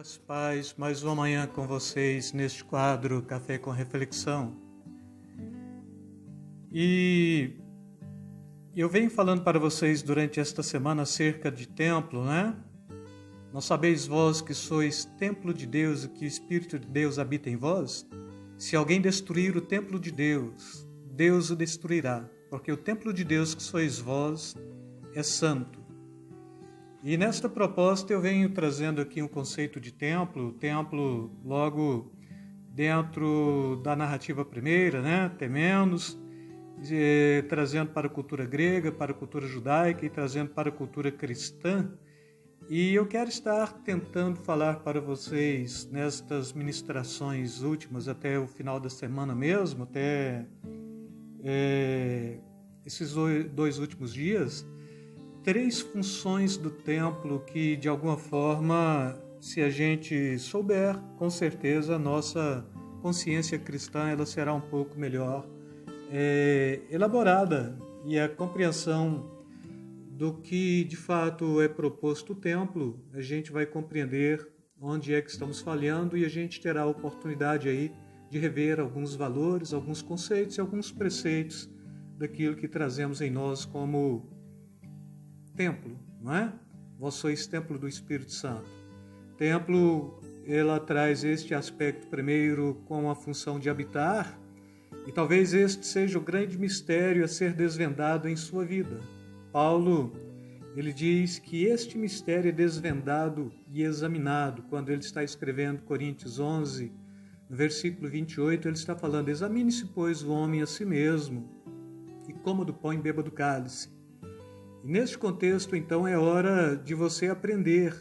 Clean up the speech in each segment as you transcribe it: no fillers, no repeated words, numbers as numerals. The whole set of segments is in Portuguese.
Graças, paz, mais uma manhã com vocês neste quadro Café com Reflexão. E eu venho falando para vocês durante esta semana acerca de templo, né? Não sabeis vós que sois templo de Deus e que o Espírito de Deus habita em vós? Se alguém destruir o templo de Deus, Deus o destruirá, porque o templo de Deus que sois vós é santo. E nesta proposta eu venho trazendo aqui um conceito de templo logo dentro da narrativa primeira, né? Temenos, trazendo para a cultura grega, para a cultura judaica e trazendo para a cultura cristã. E eu quero estar tentando falar para vocês nestas ministrações últimas, até o final da semana mesmo, até esses dois últimos dias, 3 funções do templo que, de alguma forma, se a gente souber, com certeza a nossa consciência cristã ela será um pouco melhor elaborada, e a compreensão do que de fato é proposto o templo, a gente vai compreender onde é que estamos falhando, e a gente terá a oportunidade aí de rever alguns valores, alguns conceitos e alguns preceitos daquilo que trazemos em nós como templo, não é? Vós sois templo do Espírito Santo. Templo, ela traz este aspecto primeiro com a função de habitar, e talvez este seja o grande mistério a ser desvendado em sua vida. Paulo, ele diz que este mistério é desvendado e examinado quando ele está escrevendo Coríntios 11, no versículo 28, ele está falando: examine-se, pois, o homem a si mesmo, e coma do pão e beba do cálice. E neste contexto, então, é hora de você aprender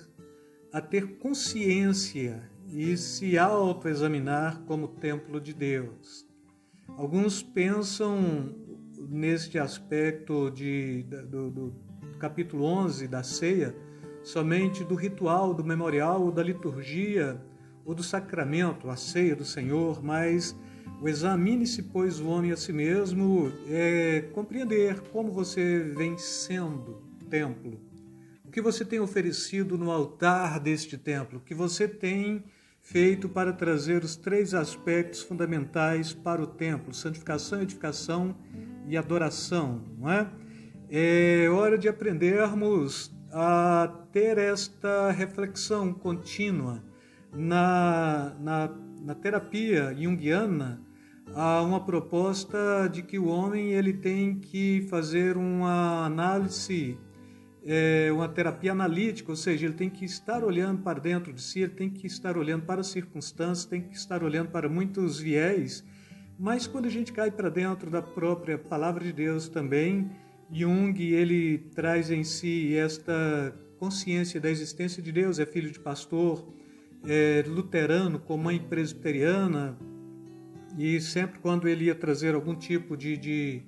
a ter consciência e se autoexaminar como templo de Deus. Alguns pensam neste aspecto do capítulo 11 da ceia, somente do ritual, do memorial, ou da liturgia, ou do sacramento, a ceia do Senhor, mas o examine-se, pois, o homem a si mesmo é compreender como você vem sendo templo, o que você tem oferecido no altar deste templo, o que você tem feito para trazer os 3 aspectos fundamentais para o templo: santificação, edificação e adoração, não é? É hora de aprendermos a ter esta reflexão contínua na terapia junguiana. Há uma proposta de que o homem ele tem que fazer uma análise, uma terapia analítica, ou seja, ele tem que estar olhando para dentro de si, ele tem que estar olhando para as circunstâncias, tem que estar olhando para muitos viés, mas quando a gente cai para dentro da própria palavra de Deus também, Jung ele traz em si esta consciência da existência de Deus, é filho de pastor, é luterano com mãe presbiteriana, e sempre quando ele ia trazer algum tipo de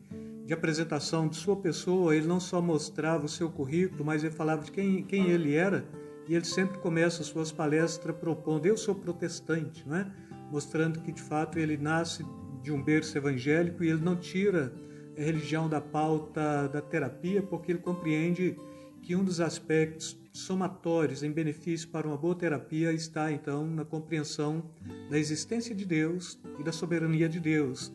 apresentação de sua pessoa, ele não só mostrava o seu currículo, mas ele falava de quem ele era, e ele sempre começa as suas palestras propondo: eu sou protestante, não é? Mostrando que de fato ele nasce de um berço evangélico e ele não tira a religião da pauta da terapia, porque ele compreende que um dos aspectos somatórios em benefício para uma boa terapia está, então, na compreensão da existência de Deus e da soberania de Deus.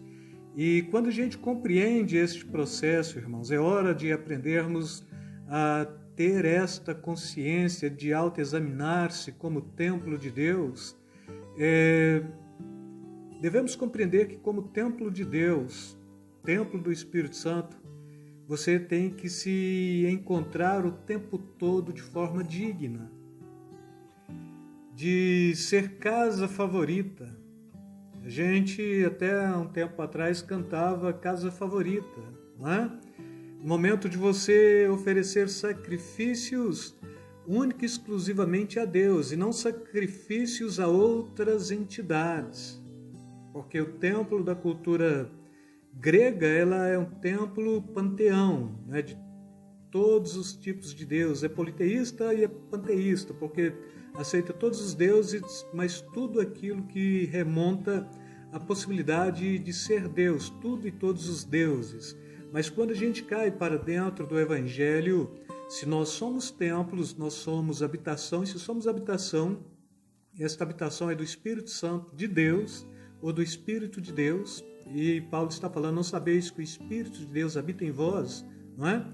E quando a gente compreende este processo, irmãos, é hora de aprendermos a ter esta consciência de autoexaminar-se como templo de Deus. Devemos compreender que, como templo de Deus, templo do Espírito Santo, você tem que se encontrar o tempo todo de forma digna, de ser casa favorita. A gente até um tempo atrás cantava casa favorita, não é? No momento de você oferecer sacrifícios única e exclusivamente a Deus e não sacrifícios a outras entidades, porque o templo da cultura grega, ela é um templo panteão, né, de todos os tipos de Deus, é politeísta e é panteísta, porque aceita todos os deuses, mas tudo aquilo que remonta à possibilidade de ser Deus, tudo e todos os deuses. Mas quando a gente cai para dentro do Evangelho, se nós somos templos, nós somos habitação, e se somos habitação, Esta habitação é do Espírito Santo de Deus, ou do Espírito de Deus, e Paulo está falando, não sabeis que o Espírito de Deus habita em vós, não é?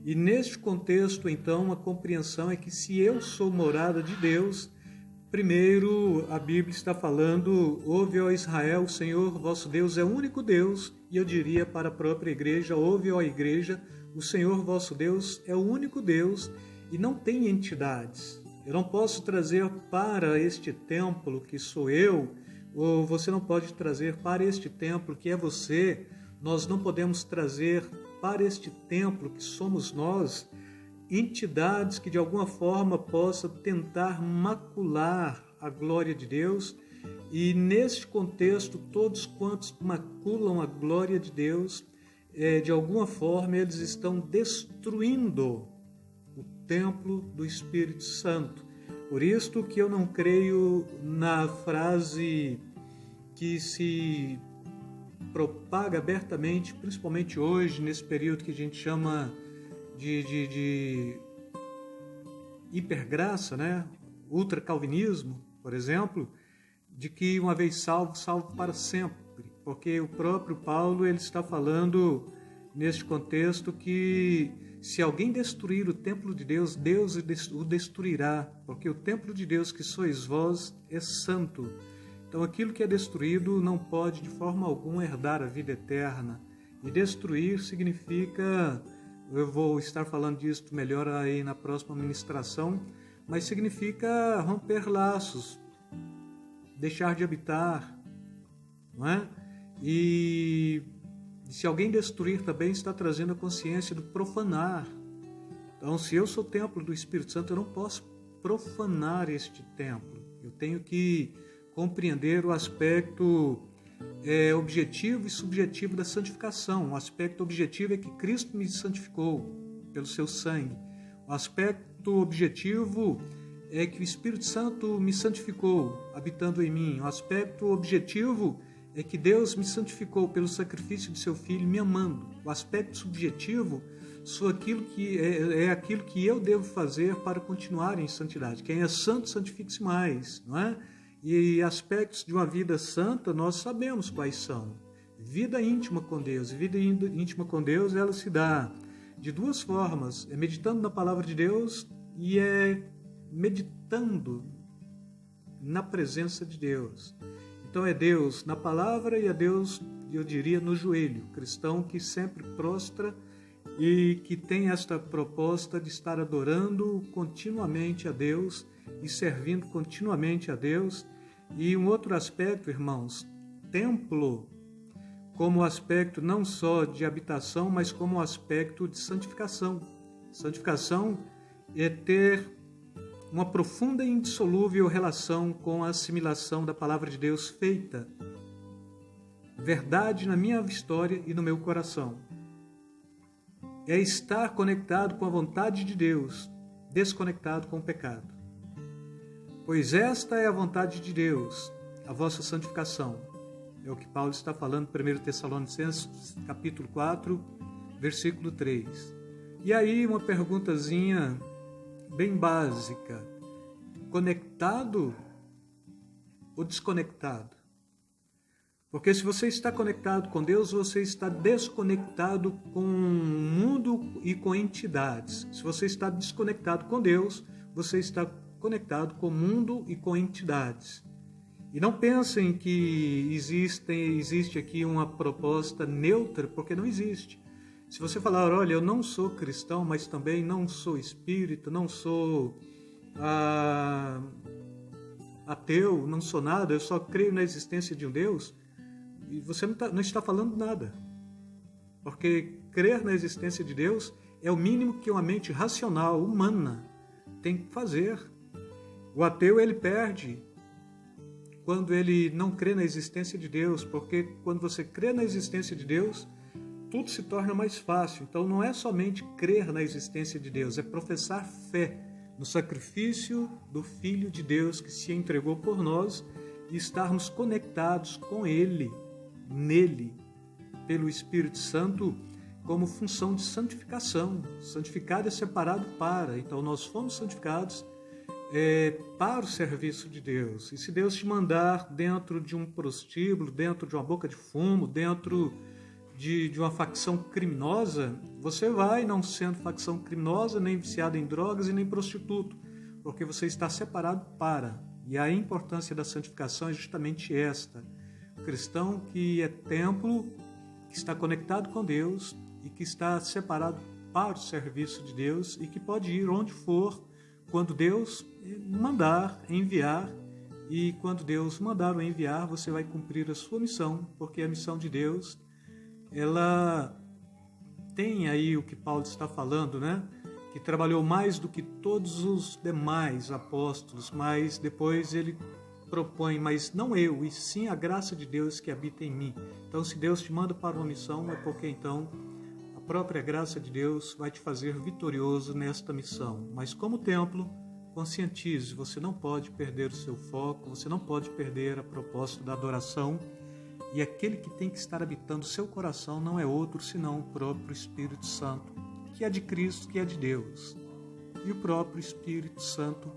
E neste contexto, então, a compreensão é que se eu sou morada de Deus, primeiro a Bíblia está falando, ouve, ó Israel, o Senhor vosso Deus é o único Deus, e eu diria para a própria igreja, ouve, ó igreja, o Senhor vosso Deus é o único Deus e não tem entidades. Eu não posso trazer para este templo que sou eu, ou você não pode trazer para este templo que é você, nós não podemos trazer para este templo que somos nós, entidades que de alguma forma possam tentar macular a glória de Deus. E neste contexto, todos quantos maculam a glória de Deus, de alguma forma eles estão destruindo o templo do Espírito Santo. Por isso que eu não creio na frase que se propaga abertamente, principalmente hoje, nesse período que a gente chama de hipergraça, né? Ultracalvinismo, por exemplo, de que uma vez salvo, salvo para sempre. Porque o próprio Paulo ele está falando neste contexto que se alguém destruir o templo de Deus, Deus o destruirá, porque o templo de Deus que sois vós é santo. Então aquilo que é destruído não pode de forma alguma herdar a vida eterna. E destruir significa, eu vou estar falando disso melhor aí na próxima ministração, mas significa romper laços, deixar de habitar, não é? E se alguém destruir também está trazendo a consciência do profanar. Então, se eu sou templo do Espírito Santo, eu não posso profanar este templo. Eu tenho que compreender o aspecto objetivo e subjetivo da santificação. O aspecto objetivo é que Cristo me santificou pelo seu sangue. O aspecto objetivo é que o Espírito Santo me santificou, habitando em mim. O aspecto objetivo é que Deus me santificou pelo sacrifício de seu Filho, me amando. O aspecto subjetivo é aquilo que eu devo fazer para continuar em santidade. Quem é santo, santifique-se mais, não é? E aspectos de uma vida santa, nós sabemos quais são. Vida íntima com Deus. Vida íntima com Deus, ela se dá de duas formas. É meditando na palavra de Deus e é meditando na presença de Deus. Então é Deus na palavra e é Deus, eu diria, no joelho. Cristão que sempre prostra e que tem esta proposta de estar adorando continuamente a Deus e servindo continuamente a Deus. E um outro aspecto, irmãos, templo como aspecto não só de habitação, mas como aspecto de santificação. Santificação é ter uma profunda e indissolúvel relação com a assimilação da palavra de Deus feita verdade na minha história e no meu coração. É estar conectado com a vontade de Deus, desconectado com o pecado. Pois esta é a vontade de Deus, a vossa santificação. É o que Paulo está falando em 1 Tessalonicenses, capítulo 4, versículo 3. E aí uma perguntazinha bem básica: conectado ou desconectado? Porque se você está conectado com Deus, você está desconectado com o mundo e com entidades. Se você está desconectado com Deus, você está conectado com o mundo e com entidades. E não pensem que existe aqui uma proposta neutra, porque não existe. Se você falar, olha, eu não sou cristão, mas também não sou espírita, não sou ateu, não sou nada, eu só creio na existência de um Deus, e você não está falando nada. Porque crer na existência de Deus é o mínimo que uma mente racional, humana, tem que fazer. O ateu, ele perde quando ele não crê na existência de Deus, porque quando você crê na existência de Deus, tudo se torna mais fácil. Então não é somente crer na existência de Deus, é professar fé no sacrifício do Filho de Deus que se entregou por nós e estarmos conectados com Ele, nele, pelo Espírito Santo, como função de santificação. Santificado é separado para. Então nós fomos santificados para o serviço de Deus. E se Deus te mandar dentro de um prostíbulo, dentro de uma boca de fumo, dentro de uma facção criminosa, você vai, não sendo facção criminosa, nem viciado em drogas e nem prostituto, porque você está separado para. E a importância da santificação é justamente esta. O cristão que é templo, que está conectado com Deus e que está separado para o serviço de Deus e que pode ir onde for, quando Deus mandar, enviar. E quando Deus mandar ou enviar, você vai cumprir a sua missão, porque a missão de Deus, ela tem aí o que Paulo está falando, né? Que trabalhou mais do que todos os demais apóstolos, mas depois ele propõe, mas não eu, e sim a graça de Deus que habita em mim. Então, se Deus te manda para uma missão, é porque então a própria graça de Deus vai te fazer vitorioso nesta missão. Mas como templo, conscientize, você não pode perder o seu foco, você não pode perder a proposta da adoração, e aquele que tem que estar habitando o seu coração não é outro senão o próprio Espírito Santo, que é de Cristo, que é de Deus. E o próprio Espírito Santo,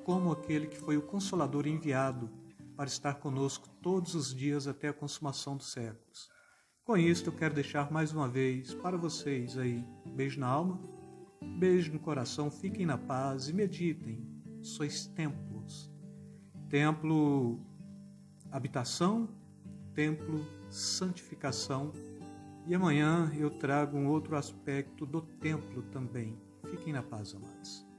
como aquele que foi o Consolador enviado para estar conosco todos os dias até a consumação dos séculos. Com isto, eu quero deixar mais uma vez para vocês aí, beijo na alma, beijo no coração, fiquem na paz e meditem. Sois templos. Templo habitação, templo santificação. E amanhã eu trago um outro aspecto do templo também. Fiquem na paz, amados.